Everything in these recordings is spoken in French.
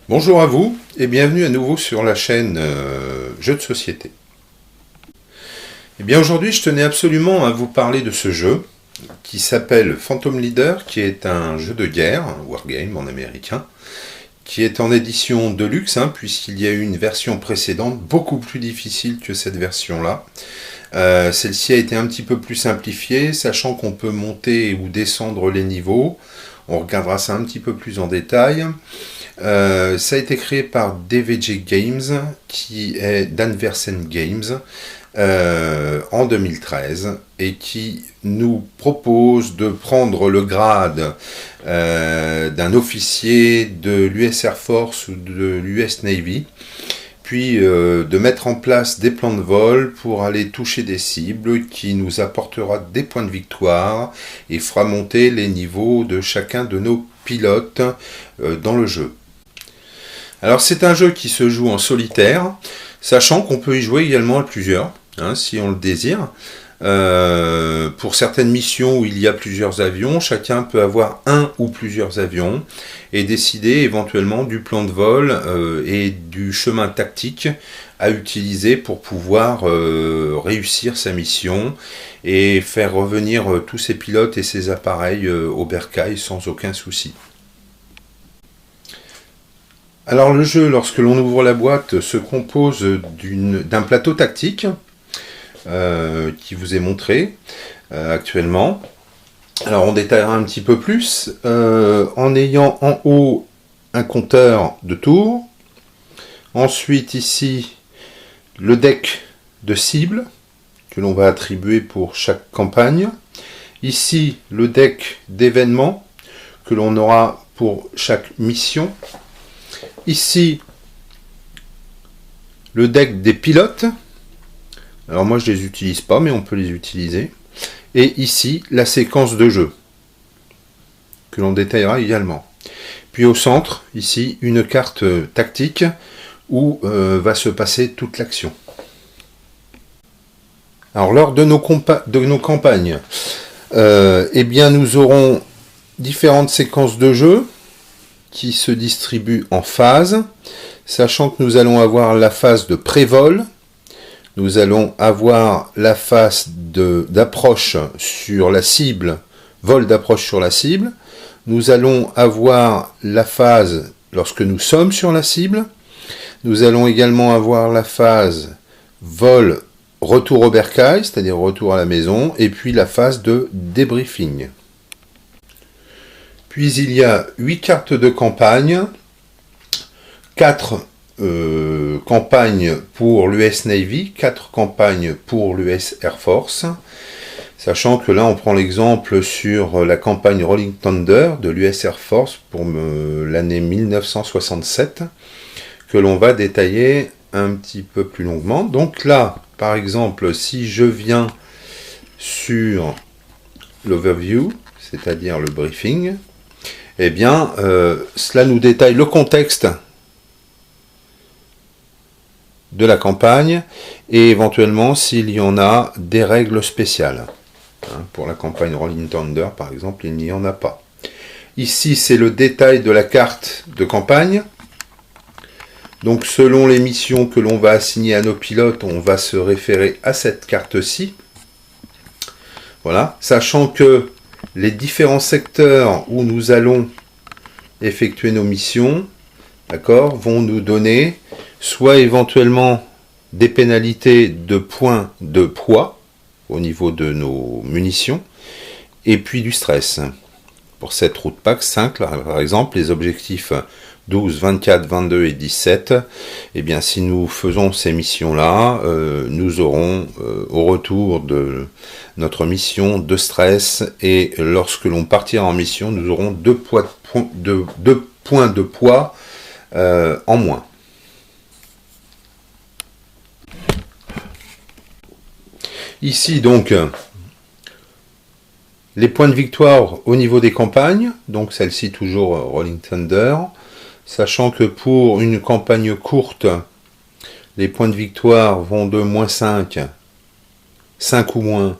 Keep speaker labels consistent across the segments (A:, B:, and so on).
A: Bonjour à vous et bienvenue à nouveau sur la chaîne Jeux de société. Et bien aujourd'hui je tenais absolument à vous parler de ce jeu qui s'appelle Phantom Leader, qui est un jeu de guerre, un wargame en américain, qui est en édition de luxe, puisqu'il y a eu une version précédente beaucoup plus difficile que cette version-là. Celle-ci a été un petit peu plus simplifiée, sachant qu'on peut monter ou descendre les niveaux. On regardera ça un petit peu plus en détail. Ça a été créé par DVG Games, qui est d'Anversen Games, en 2013, et qui nous propose de prendre le grade d'un officier de l'US Air Force ou de l'US Navy, puis de mettre en place des plans de vol pour aller toucher des cibles qui nous apportera des points de victoire et fera monter les niveaux de chacun de nos pilotes dans le jeu. Alors c'est un jeu qui se joue en solitaire, sachant qu'on peut y jouer également à plusieurs, si on le désire. Pour certaines missions où il y a plusieurs avions, chacun peut avoir un ou plusieurs avions et décider éventuellement du plan de vol et du chemin tactique à utiliser pour pouvoir réussir sa mission et faire revenir tous ses pilotes et ses appareils au bercail sans aucun souci. Alors le jeu, lorsque l'on ouvre la boîte, se compose d'un plateau tactique qui vous est montré actuellement. Alors on détaillera un petit peu plus en ayant en haut un compteur de tours. Ensuite ici le deck de cibles que l'on va attribuer pour chaque campagne. Ici le deck d'événements que l'on aura pour chaque mission. Ici, le deck des pilotes. Alors moi je les utilise pas, mais on peut les utiliser. Et ici, la séquence de jeu, que l'on détaillera également. Puis au centre, ici, une carte tactique où va se passer toute l'action. Alors lors de nos campagnes, eh bien, nous aurons différentes séquences de jeu qui se distribue en phases, sachant que nous allons avoir la phase de pré-vol, nous allons avoir la phase d'approche sur la cible, vol d'approche sur la cible, nous allons avoir la phase lorsque nous sommes sur la cible, nous allons également avoir la phase vol retour au bercail, c'est-à-dire retour à la maison, et puis la phase de débriefing. Puis il y a 8 cartes de campagne, 4 campagnes pour l'US Navy, 4 campagnes pour l'US Air Force, sachant que là on prend l'exemple sur la campagne Rolling Thunder de l'US Air Force pour l'année 1967, que l'on va détailler un petit peu plus longuement. Donc là, par exemple, si je viens sur l'overview, c'est-à-dire le briefing, eh bien, cela nous détaille le contexte de la campagne et éventuellement s'il y en a des règles spéciales. Pour la campagne Rolling Thunder, par exemple, il n'y en a pas. Ici, c'est le détail de la carte de campagne. Donc, selon les missions que l'on va assigner à nos pilotes, on va se référer à cette carte-ci. Voilà, sachant que les différents secteurs où nous allons effectuer nos missions, d'accord, vont nous donner soit éventuellement des pénalités de points de poids au niveau de nos munitions, et puis du stress. Pour cette route pack 5, là, par exemple, les objectifs 12, 24, 22 et 17, eh bien, si nous faisons ces missions-là, nous aurons au retour de notre mission de stress, et lorsque l'on partira en mission, nous aurons 2 points de poids en moins. Ici, donc, les points de victoire au niveau des campagnes, donc celle-ci toujours Rolling Thunder, sachant que pour une campagne courte, les points de victoire vont de -5, 5 ou moins,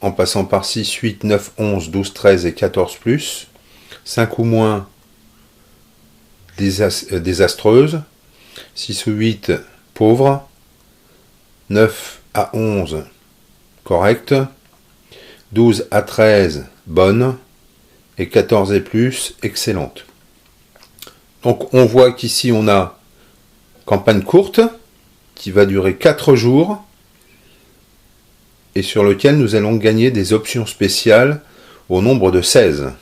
A: en passant par 6, 8, 9, 11, 12, 13 et 14+, 5 ou moins, désastreuse, 6 ou 8 pauvre, 9 à 11 correct, 12 à 13 bonne et 14 et plus excellente. Donc on voit qu'ici on a campagne courte qui va durer 4 jours et sur lequel nous allons gagner des options spéciales au nombre de 16.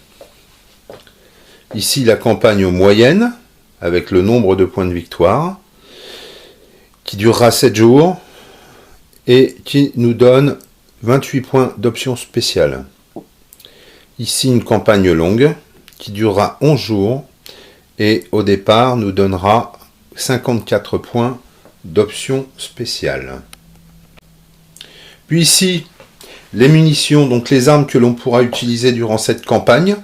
A: Ici la campagne moyenne avec le nombre de points de victoire qui durera 7 jours et qui nous donne 28 points d'options spéciales. Ici une campagne longue qui durera 11 jours et au départ nous donnera 54 points d'options spéciales. Puis ici les munitions, donc les armes que l'on pourra utiliser durant cette campagne,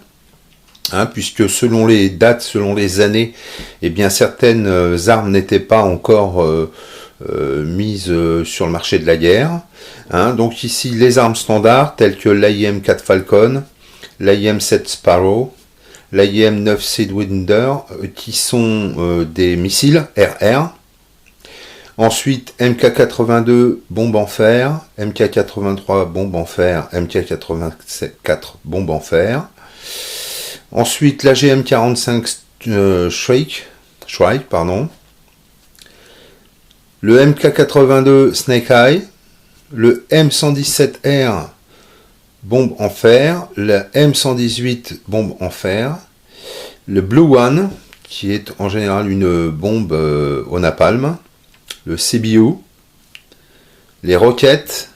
A: puisque selon les dates, selon les années, eh bien certaines armes n'étaient pas encore mises sur le marché de la guerre. Donc ici les armes standards telles que l'AIM-4 Falcon, l'AIM-7 Sparrow, l'AIM-9 Sidewinder qui sont des missiles RR. Ensuite MK82 bombe en fer, MK83 bombe en fer, MK84 bombe en fer. Ensuite la GM45 Shrike, le MK82 Snake Eye, le M117R bombe en fer, la M118 bombe en fer, le Blue One qui est en général une bombe au napalm, le CBU, les roquettes,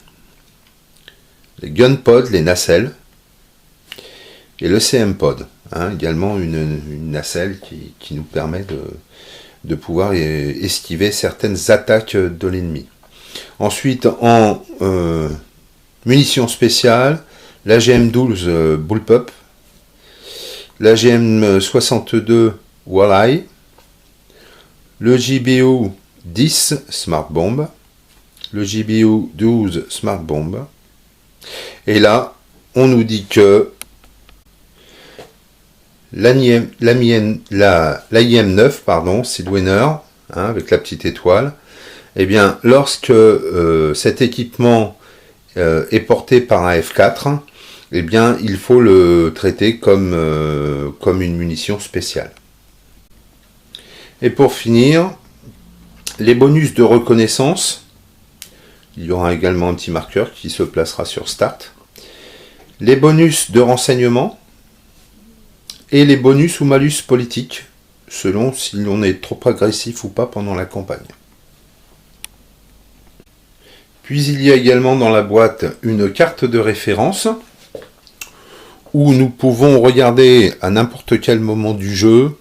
A: les gunpods, les nacelles et le CM-pod, également une nacelle qui nous permet de pouvoir esquiver certaines attaques de l'ennemi. Ensuite, en munitions spéciales, la GM12 Bullpup, la GM62 Walleye, le JBU 10 Smart Bomb, le JBU 12 Smart Bomb, et là, on nous dit que l'AIM-9, Sidewinder, avec la petite étoile, eh bien, lorsque cet équipement est porté par un F4, eh bien, il faut le traiter comme une munition spéciale. Et pour finir, les bonus de reconnaissance, il y aura également un petit marqueur qui se placera sur Start, les bonus de renseignement et les bonus ou malus politiques, selon si l'on est trop agressif ou pas pendant la campagne. Puis il y a également dans la boîte une carte de référence où nous pouvons regarder à n'importe quel moment du jeu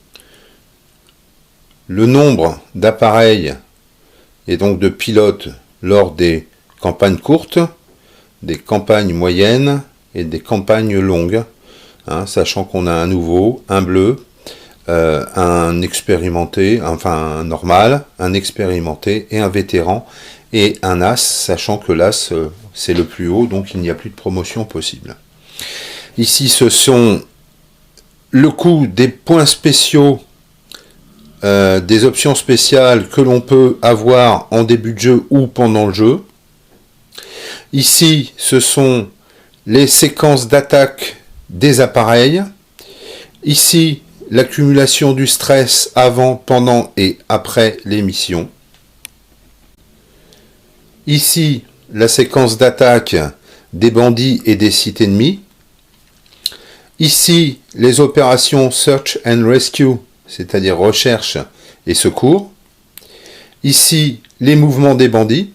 A: le nombre d'appareils et donc de pilotes lors des campagnes courtes, des campagnes moyennes et des campagnes longues, sachant qu'on a un nouveau, un bleu, un expérimenté, enfin un normal, un expérimenté et un vétéran, et un as, sachant que l'as c'est le plus haut, donc il n'y a plus de promotion possible. Ici ce sont le coût des points spéciaux, des options spéciales que l'on peut avoir en début de jeu ou pendant le jeu. Ici ce sont les séquences d'attaque des appareils. Ici l'accumulation du stress avant, pendant et après les missions. Ici la séquence d'attaque des bandits et des sites ennemis. Ici les opérations Search and Rescue, c'est-à-dire recherche et secours. Ici les mouvements des bandits,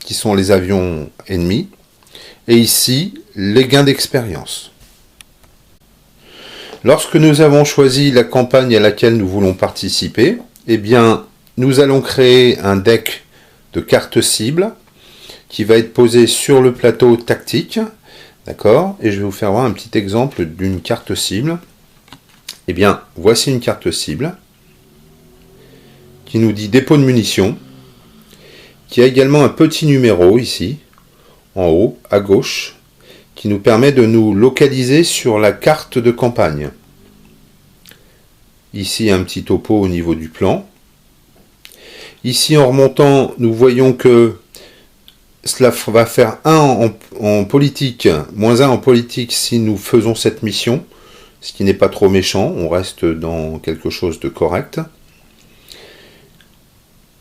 A: qui sont les avions ennemis. Et ici les gains d'expérience. Lorsque nous avons choisi la campagne à laquelle nous voulons participer, eh bien, nous allons créer un deck de cartes cibles qui va être posé sur le plateau tactique. D'accord ? Et je vais vous faire voir un petit exemple d'une carte cible. Eh bien, voici une carte cible qui nous dit dépôt de munitions, qui a également un petit numéro ici, en haut, à gauche, qui nous permet de nous localiser sur la carte de campagne. Ici, un petit topo au niveau du plan. Ici, en remontant, nous voyons que cela va faire 1 en politique, moins 1 en politique si nous faisons cette mission, ce qui n'est pas trop méchant, on reste dans quelque chose de correct.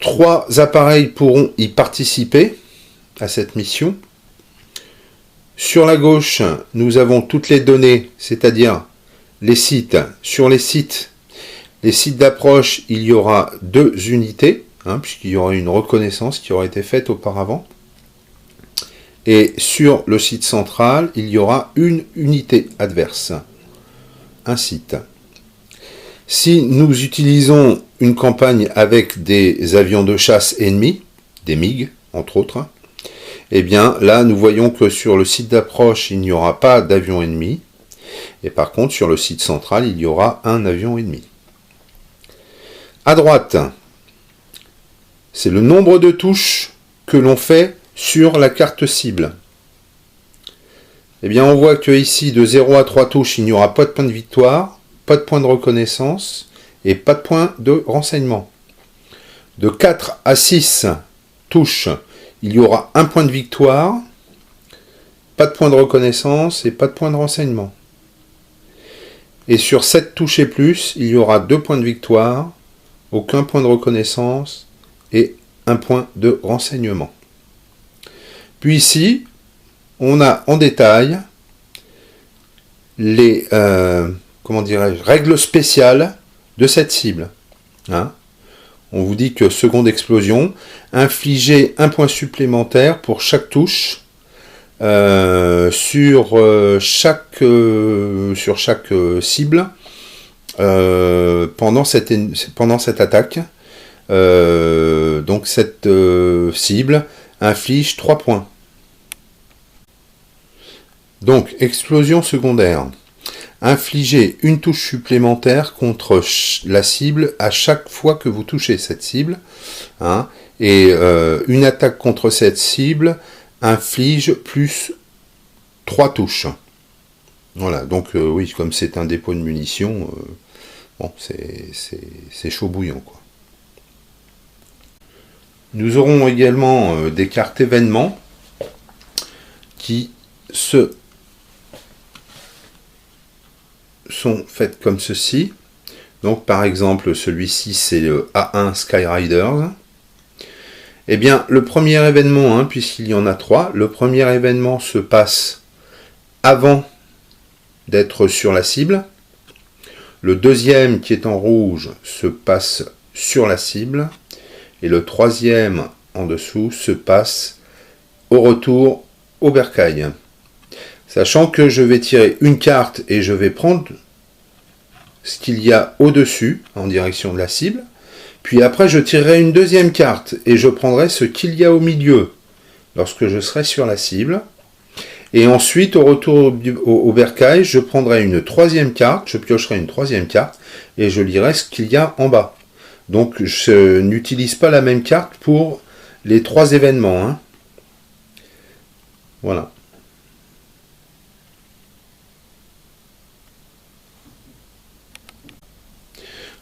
A: 3 appareils pourront y participer à cette mission. Sur la gauche, nous avons toutes les données, c'est-à-dire les sites. Sur les sites d'approche, il y aura 2 unités, puisqu'il y aura une reconnaissance qui aura été faite auparavant. Et sur le site central, il y aura une unité adverse, un site. Si nous utilisons une campagne avec des avions de chasse ennemis, des MiG entre autres, eh bien là nous voyons que sur le site d'approche il n'y aura pas d'avion ennemi, et par contre sur le site central il y aura un avion ennemi. À droite, c'est le nombre de touches que l'on fait sur la carte cible. Eh bien, on voit que ici, de 0 à 3 touches, il n'y aura pas de point de victoire, pas de point de reconnaissance et pas de point de renseignement. De 4 à 6 touches, il y aura un point de victoire, pas de point de reconnaissance et pas de point de renseignement. Et sur 7 touches et plus, il y aura 2 points de victoire, aucun point de reconnaissance et un point de renseignement. Puis ici, on a en détail les règles spéciales de cette cible. On vous dit que seconde explosion, infliger un point supplémentaire pour chaque touche sur chaque cible pendant cette attaque. Donc cette cible inflige 3 points. Donc, explosion secondaire. Infligez une touche supplémentaire contre la cible à chaque fois que vous touchez cette cible. Et une attaque contre cette cible inflige plus 3 touches. Voilà, donc oui, comme c'est un dépôt de munitions, bon, c'est chaud bouillant, quoi. Nous aurons également des cartes événements qui sont faites comme ceci. Donc par exemple celui-ci c'est le A1 Skyriders. Eh bien le premier événement, puisqu'il y en a 3, le premier événement se passe avant d'être sur la cible. Le deuxième qui est en rouge se passe sur la cible. Et le troisième en dessous se passe au retour au bercail. Sachant que je vais tirer une carte et je vais prendre ce qu'il y a au-dessus en direction de la cible. Puis après je tirerai une deuxième carte et je prendrai ce qu'il y a au milieu lorsque je serai sur la cible. Et ensuite au retour au bercail, je prendrai une troisième carte, je piocherai une troisième carte et je lirai ce qu'il y a en bas. Donc je n'utilise pas la même carte pour les 3 événements. Voilà.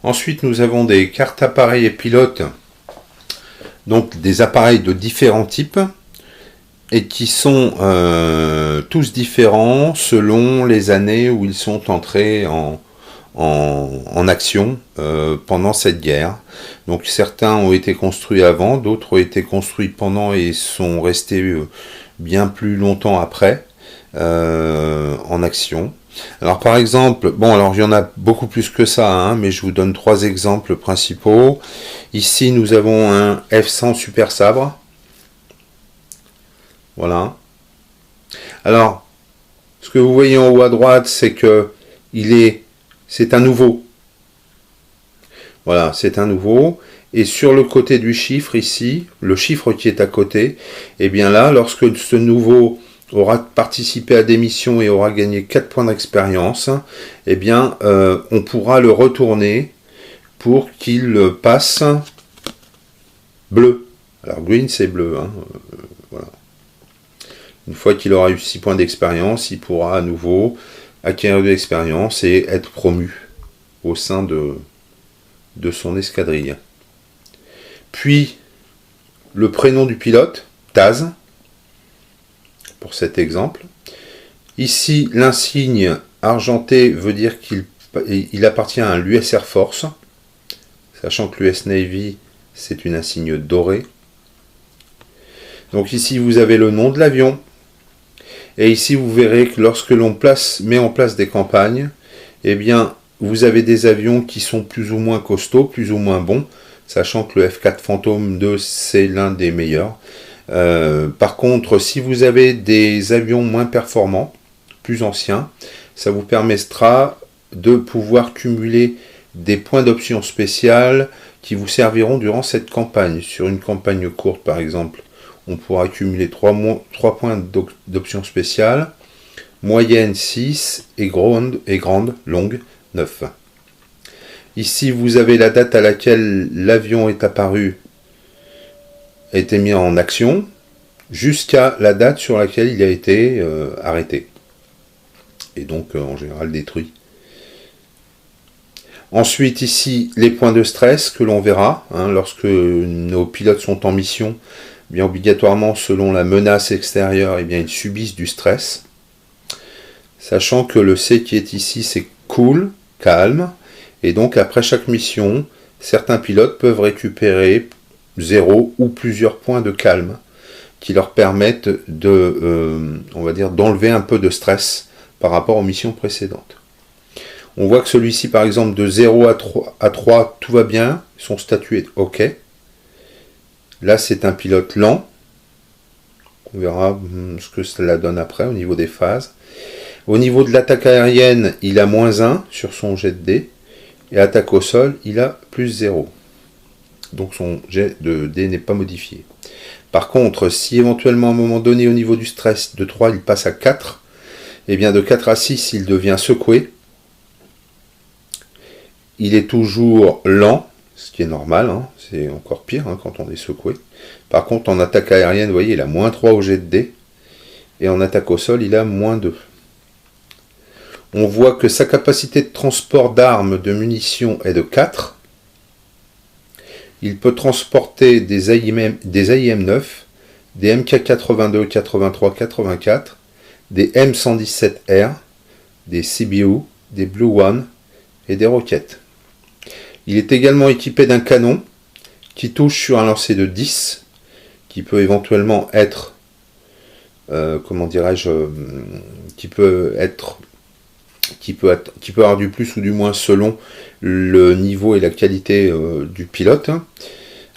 A: Ensuite, nous avons des cartes appareils et pilotes, donc des appareils de différents types, et qui sont tous différents selon les années où ils sont entrés en action pendant cette guerre. Donc certains ont été construits avant, d'autres ont été construits pendant et sont restés bien plus longtemps après en action. Alors par exemple, bon alors il y en a beaucoup plus que ça, mais je vous donne 3 exemples principaux. Ici nous avons un F100 Super Sabre. Voilà. Alors, ce que vous voyez en haut à droite, c'est que c'est un nouveau. Voilà, c'est un nouveau. Et sur le côté du chiffre ici, le chiffre qui est à côté, et bien là, lorsque ce nouveau aura participé à des missions et aura gagné 4 points d'expérience, eh bien, on pourra le retourner pour qu'il passe bleu. Alors, green, c'est bleu. Voilà. Une fois qu'il aura eu 6 points d'expérience, il pourra à nouveau acquérir de l'expérience et être promu au sein de de son escadrille. Puis le prénom du pilote, Taz, pour cet exemple. Ici, l'insigne argenté veut dire qu'il appartient à l'US Air Force, sachant que l'US Navy, c'est une insigne dorée. Donc ici, vous avez le nom de l'avion. Et ici, vous verrez que lorsque l'on met en place des campagnes, eh bien, vous avez des avions qui sont plus ou moins costauds, plus ou moins bons, sachant que le F4 Phantom 2, c'est l'un des meilleurs. Par contre, si vous avez des avions moins performants, plus anciens, ça vous permettra de pouvoir cumuler des points d'options spéciales qui vous serviront durant cette campagne. Sur une campagne courte, par exemple, on pourra accumuler 3 points d'options spéciales, moyenne 6 et grande, longue 9. Ici, vous avez la date à laquelle l'avion est apparu, a été mis en action, jusqu'à la date sur laquelle il a été arrêté. Et donc, en général, détruit. Ensuite, ici, les points de stress que l'on verra, lorsque nos pilotes sont en mission, bien obligatoirement, selon la menace extérieure, eh bien, ils subissent du stress. Sachant que le C qui est ici, c'est cool, calme. Et donc, après chaque mission, certains pilotes peuvent récupérer 0 ou plusieurs points de calme qui leur permettent on va dire, d'enlever un peu de stress par rapport aux missions précédentes. On voit que celui-ci, par exemple, de 0 à 3, tout va bien, son statut est OK. Là, c'est un pilote lent. On verra ce que cela donne après au niveau des phases. Au niveau de l'attaque aérienne, il a -1 sur son jet de dés. Et attaque au sol, il a +0. Donc son jet de dés n'est pas modifié. Par contre, si éventuellement à un moment donné au niveau du stress de 3, il passe à 4, et bien de 4 à 6, il devient secoué. Il est toujours lent, ce qui est normal, c'est encore pire quand on est secoué. Par contre, en attaque aérienne, vous voyez, il a -3 au jet de dés, et en attaque au sol, il a -2. On voit que sa capacité de transport d'armes, de munitions est de 4. Il peut transporter des AIM-9, des MK82, 83, 84, des M117R, des CBU, des Blue One et des roquettes. Il est également équipé d'un canon qui touche sur un lancer de 10, qui peut éventuellement être, qui peut avoir du plus ou du moins selon le niveau et la qualité du pilote.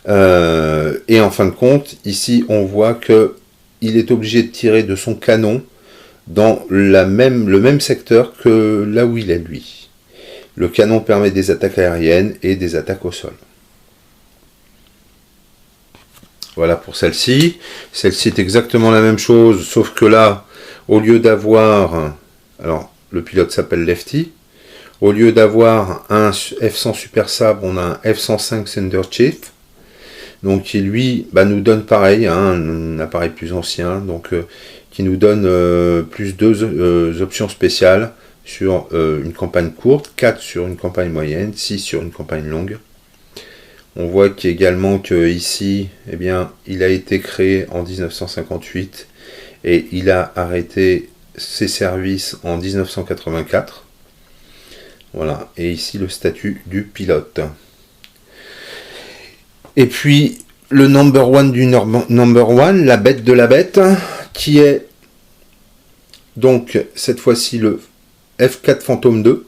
A: Et en fin de compte, ici on voit que il est obligé de tirer de son canon dans le même secteur que là où il est lui. Le canon permet des attaques aériennes et des attaques au sol. Voilà pour celle-ci. Celle-ci est exactement la même chose, sauf que là, au lieu d'avoir... Alors, le pilote s'appelle Lefty. Au lieu d'avoir un F-100 Super Sabre, on a un F-105 Thunder Chief. Donc qui lui nous donne pareil, un appareil plus ancien, donc qui nous donne plus 2 options spéciales sur une campagne courte, 4 sur une campagne moyenne, 6 sur une campagne longue. On voit également que ici, eh bien, il a été créé en 1958 et il a arrêté ses services en 1984. Voilà, et ici le statut du pilote. Et puis le number one du number one, la bête de la bête, qui est donc cette fois-ci le F4 Phantom 2.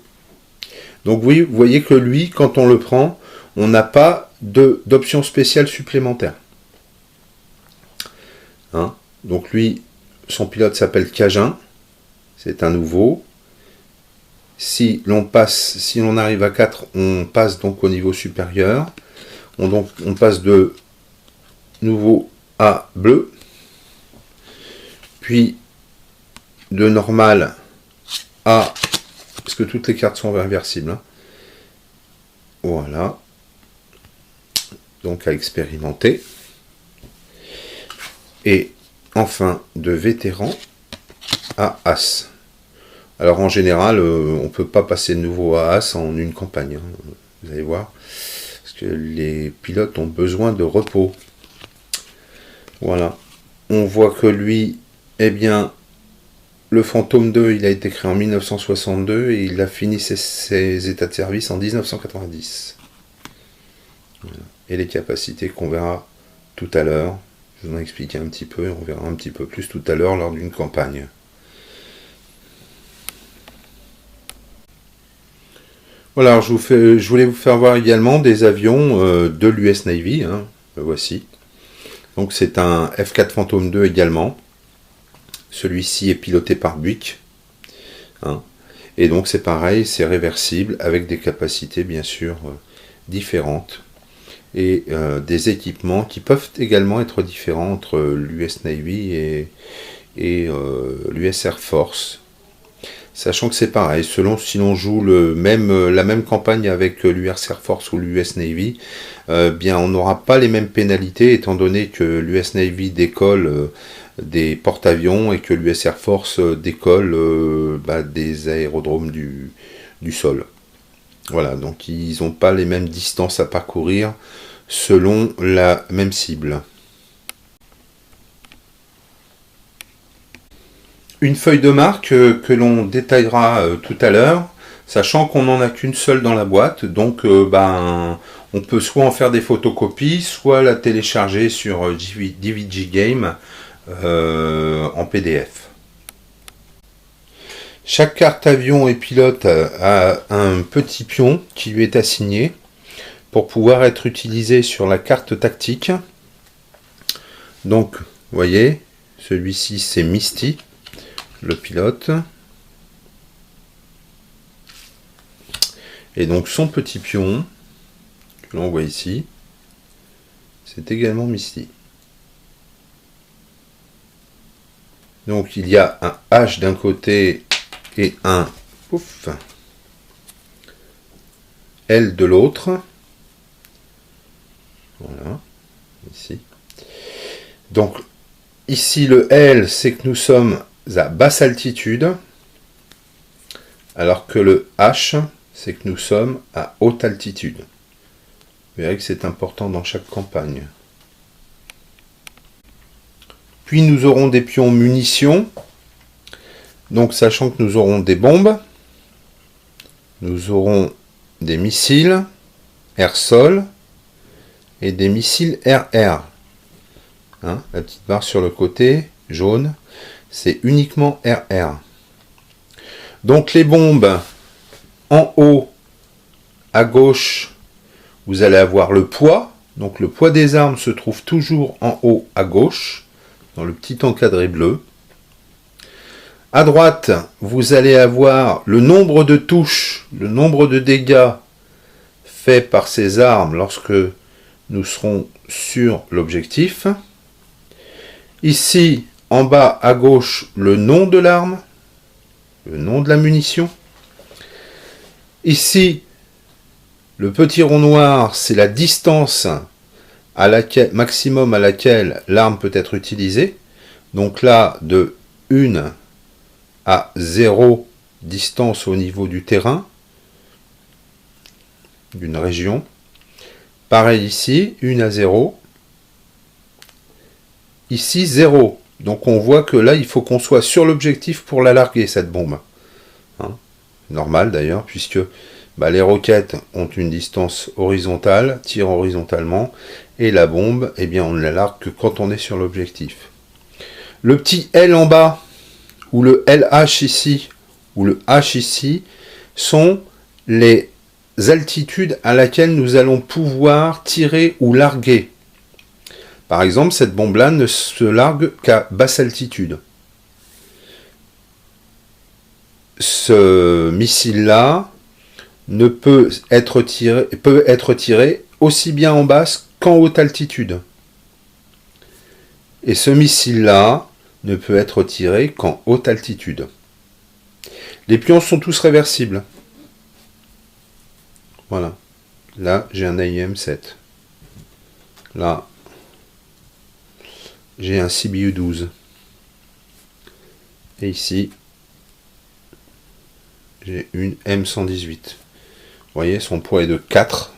A: Donc oui, vous voyez que lui, quand on le prend, on n'a pas d'option spéciale supplémentaire. Donc lui, son pilote s'appelle Cajun, c'est un nouveau. Si l'on arrive à 4, on passe donc au niveau supérieur. On passe de nouveau à bleu, puis de normal à... parce que toutes les cartes sont réversibles. Voilà. Donc à expérimenter. Et enfin de vétéran à As. Alors en général, on ne peut pas passer de nouveau à As en une campagne. Vous allez voir. parce que les pilotes ont besoin de repos. Voilà. On voit que lui, eh bien, le Phantom 2, il a été créé en 1962 et il a fini ses états de service en 1990. Voilà. Et les capacités qu'on verra tout à l'heure, je vous en ai expliqué un petit peu, et on verra un petit peu plus tout à l'heure lors d'une campagne. Voilà, alors je voulais vous faire voir également des avions de l'US Navy, hein, le voici. Donc c'est un F4 Phantom 2 également. Celui-ci est piloté par Buick. Hein, et donc c'est pareil, c'est réversible avec des capacités bien sûr différentes. Et des équipements qui peuvent également être différents entre l'US Navy et l'US Air Force. Sachant que c'est pareil, selon si l'on joue la même campagne avec l'US Air Force ou l'US Navy, bien on n'aura pas les mêmes pénalités étant donné que l'US Navy décolle des porte-avions et que l'US Air Force décolle des aérodromes du sol. Voilà, donc ils n'ont pas les mêmes distances à parcourir selon la même cible. Une feuille de marque que l'on détaillera tout à l'heure, sachant qu'on n'en a qu'une seule dans la boîte, donc on peut soit en faire des photocopies, soit la télécharger sur DVG Game en PDF. Chaque carte avion et pilote a un petit pion qui lui est assigné pour pouvoir être utilisé sur la carte tactique. Donc, vous voyez, celui-ci c'est Misty, le pilote. Et donc son petit pion, que l'on voit ici, c'est également Misty. Donc il y a un H d'un côté et un L de l'autre. Voilà, ici. Donc ici le L, c'est que nous sommes à basse altitude, alors que le H, c'est que nous sommes à haute altitude. Vous verrez que c'est important dans chaque campagne. Puis nous aurons des pions munitions. Donc sachant que nous aurons des bombes, nous aurons des missiles air-sol et des missiles air-air. Hein, la petite barre sur le côté jaune, c'est uniquement air-air. Donc les bombes, en haut, à gauche, vous allez avoir le poids. Donc le poids des armes se trouve toujours en haut à gauche, dans le petit encadré bleu. À droite, vous allez avoir le nombre de touches, le nombre de dégâts faits par ces armes lorsque nous serons sur l'objectif. Ici, en bas à gauche, le nom de l'arme, le nom de la munition. Ici, le petit rond noir, c'est la distance maximum à laquelle l'arme peut être utilisée. Donc là, de 1 à 0 distance au niveau du terrain, d'une région. Pareil ici, 1 à 0. Ici, 0. Donc on voit que là, il faut qu'on soit sur l'objectif pour la larguer, cette bombe. Hein, normal d'ailleurs, puisque les roquettes ont une distance horizontale, tirent horizontalement, et la bombe, eh bien, on ne la largue que quand on est sur l'objectif. Le petit L en bas, ou le LH ici, ou le H ici, sont les altitudes à laquelle nous allons pouvoir tirer ou larguer. Par exemple, cette bombe-là ne se largue qu'à basse altitude. Ce missile-là peut être tiré aussi bien en basse qu'en haute altitude. Et ce missile-là ne peut être tiré qu'en haute altitude. Les pions sont tous réversibles. Voilà. Là, j'ai un AIM-7. Là, j'ai un CBU-12. Et ici, j'ai une M118. Vous voyez, son poids est de 4.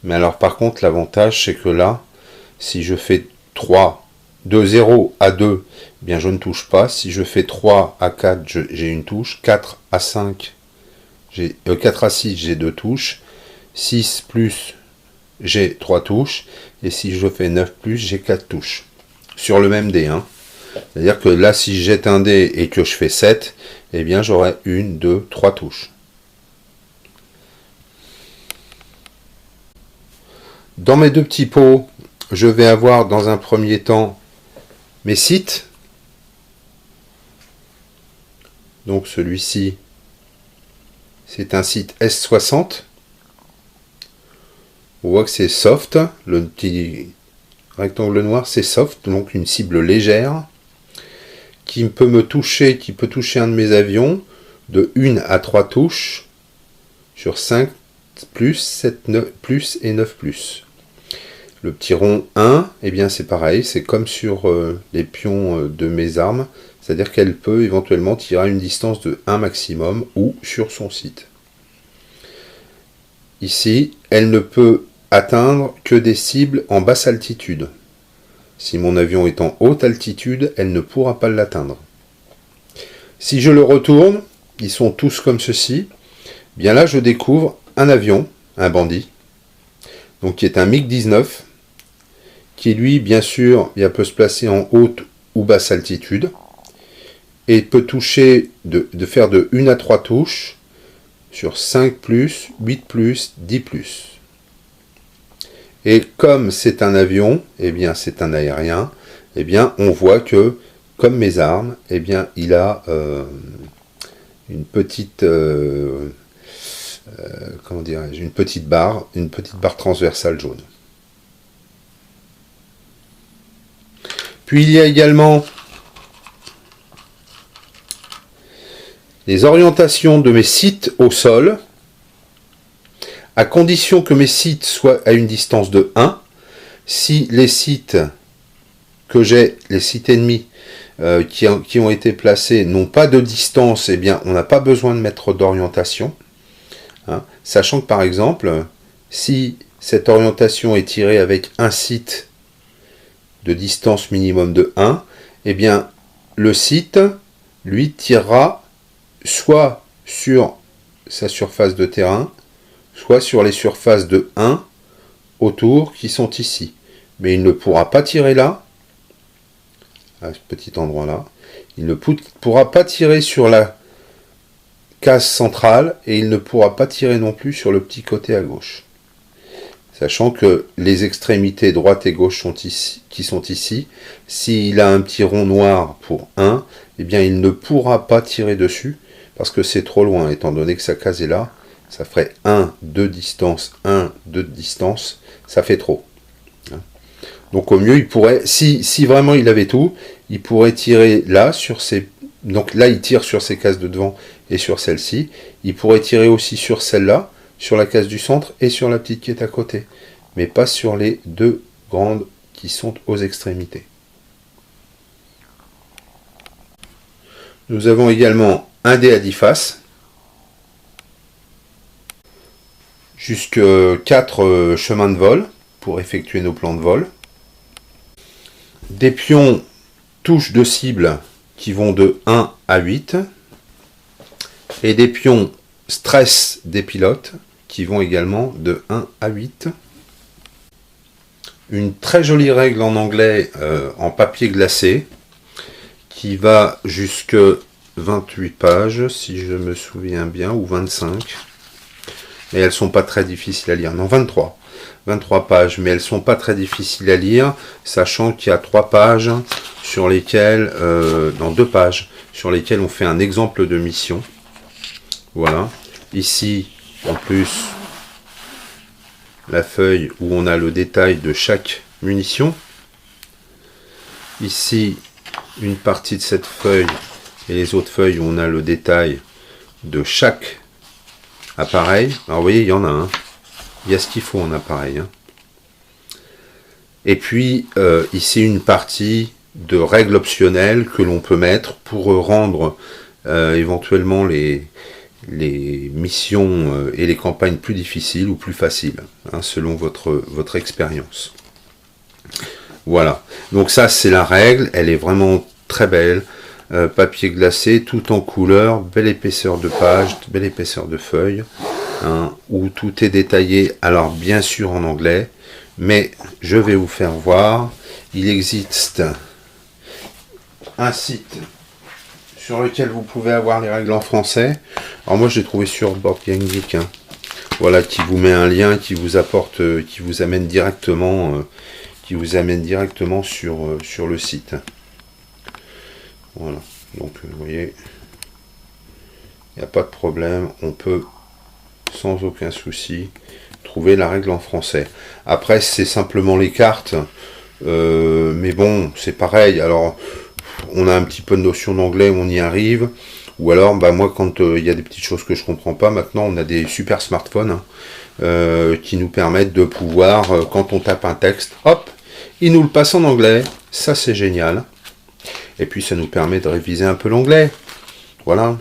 A: Mais alors par contre l'avantage c'est que là, si je fais 3, de 0 à 2, eh bien je ne touche pas. Si je fais 3 à 4, j'ai une touche. 4 à 5, 4 à 6, j'ai 2 touches. 6 plus, j'ai 3 touches. Et si je fais 9 plus, j'ai 4 touches. Sur le même dé. Hein. C'est-à-dire que là, si je jette un dé et que je fais 7, eh bien j'aurai 1, 2, 3 touches. Dans mes deux petits pots, je vais avoir dans un premier temps mes sites. Donc celui-ci, c'est un site S60. On voit que c'est soft. Le petit rectangle noir, c'est soft, donc une cible légère qui peut me toucher, qui peut toucher un de mes avions de 1 à 3 touches sur 5 plus, 7 9, plus et 9 plus. Le petit rond 1, eh bien c'est pareil, c'est comme sur les pions de mes armes, c'est-à-dire qu'elle peut éventuellement tirer à une distance de 1 maximum ou sur son site. Ici, elle ne peut atteindre que des cibles en basse altitude. Si mon avion est en haute altitude, elle ne pourra pas l'atteindre. Si je le retourne, ils sont tous comme ceci, bien là je découvre un avion, un bandit, donc qui est un MiG-19, qui lui, bien sûr, il peut se placer en haute ou basse altitude, et peut toucher, de faire de 1 à 3 touches, sur 5 plus, 8 plus, 10 plus. Et comme c'est un avion, eh bien c'est un aérien, eh bien on voit que, comme mes armes, eh bien il a une petite comment dirais-je, une petite barre transversale jaune. Puis il y a également les orientations de mes sites au sol, à condition que mes sites soient à une distance de 1. Si les sites que j'ai, les sites ennemis qui ont été placés n'ont pas de distance, eh bien on n'a pas besoin de mettre d'orientation. Hein, sachant que par exemple, si cette orientation est tirée avec un site de distance minimum de 1, eh bien le site, lui, tirera soit sur sa surface de terrain, soit sur les surfaces de 1 autour qui sont ici. Mais il ne pourra pas tirer là, à ce petit endroit-là. Il ne pourra pas tirer sur la case centrale et il ne pourra pas tirer non plus sur le petit côté à gauche. Sachant que les extrémités droite et gauche qui sont ici, s'il a un petit rond noir pour 1, eh bien il ne pourra pas tirer dessus parce que c'est trop loin, étant donné que sa case est là. Ça ferait 1, 2 de distance, 1, 2 de distance, ça fait trop. Donc au mieux, il pourrait, si vraiment il avait tout, il pourrait tirer là, donc là il tire sur ces cases de devant et sur celle-ci. Il pourrait tirer aussi sur celle-là, sur la case du centre et sur la petite qui est à côté. Mais pas sur les deux grandes qui sont aux extrémités. Nous avons également un dé à 10 faces. Jusque 4 chemins de vol pour effectuer nos plans de vol. Des pions touches de cible qui vont de 1 à 8. Et des pions stress des pilotes qui vont également de 1 à 8. Une très jolie règle en anglais en papier glacé qui va jusque 28 pages si je me souviens bien, ou 25. Mais elles sont pas très difficiles à lire. Non, 23 pages, mais elles sont pas très difficiles à lire, sachant qu'il y a 3 pages sur lesquelles, dans 2 pages, sur lesquelles on fait un exemple de mission. Voilà. Ici, en plus, la feuille où on a le détail de chaque munition. Ici, une partie de cette feuille et les autres feuilles où on a le détail de chaque appareil. Alors vous voyez, il y en a un. Il y a ce qu'il faut en appareil. Hein. Et puis ici une partie de règles optionnelles que l'on peut mettre pour rendre éventuellement les les missions et les campagnes plus difficiles ou plus faciles, hein, selon votre expérience. Voilà, donc ça c'est la règle, elle est vraiment très belle, papier glacé, tout en couleur, belle épaisseur de page, belle épaisseur de feuille, hein, où tout est détaillé, alors bien sûr en anglais, mais je vais vous faire voir, il existe un site sur lequel vous pouvez avoir les règles en français. Alors moi je l'ai trouvé sur Board Game Geek, hein. Voilà, qui vous met un lien, qui vous apporte, qui vous amène directement sur le site. Voilà, donc vous voyez, il n'y a pas de problème, on peut sans aucun souci trouver la règle en français. Après c'est simplement les cartes, mais bon c'est pareil, alors on a un petit peu de notion d'anglais, on y arrive, ou alors bah moi quand il y a des petites choses que je comprends pas, maintenant on a des super smartphones, hein, qui nous permettent de pouvoir, quand on tape un texte, hop, il nous le passe en anglais, ça c'est génial, et puis ça nous permet de réviser un peu l'anglais. Voilà,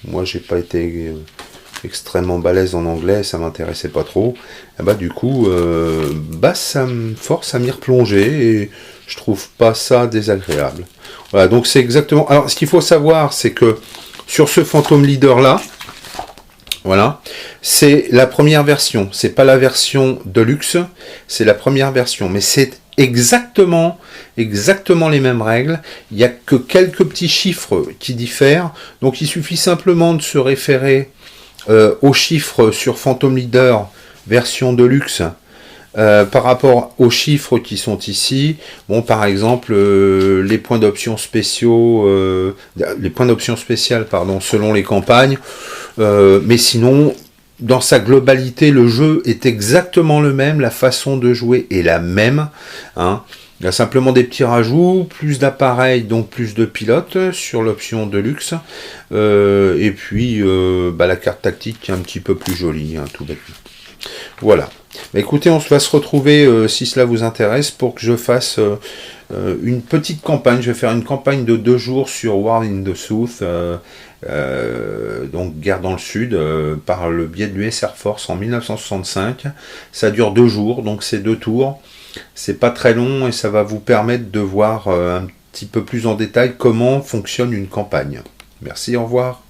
A: moi j'ai pas été extrêmement balèze en anglais, ça m'intéressait pas trop, et bah du coup ça me force à m'y replonger, et je trouve pas ça désagréable. Voilà, donc c'est exactement... Alors, ce qu'il faut savoir, c'est que sur ce Phantom Leader là, voilà, c'est la première version. C'est pas la version Deluxe, c'est la première version. Mais c'est exactement les mêmes règles. Il n'y a que quelques petits chiffres qui diffèrent. Donc, il suffit simplement de se référer aux chiffres sur Phantom Leader version Deluxe. Par rapport aux chiffres qui sont ici, bon par exemple les points d'options spéciaux, les points d'options spéciales pardon, selon les campagnes, mais sinon dans sa globalité le jeu est exactement le même, la façon de jouer est la même, hein. Il y a simplement des petits rajouts, plus d'appareils, donc plus de pilotes sur l'option Deluxe, et puis la carte tactique qui est un petit peu plus jolie, hein, tout bêtement. Voilà. Bah écoutez, on va se retrouver, si cela vous intéresse, pour que je fasse une petite campagne. Je vais faire une campagne de 2 jours sur War in the South, donc guerre dans le sud, par le biais de l'US Air Force en 1965. Ça dure 2 jours, donc c'est 2 tours. C'est pas très long et ça va vous permettre de voir un petit peu plus en détail comment fonctionne une campagne. Merci, au revoir.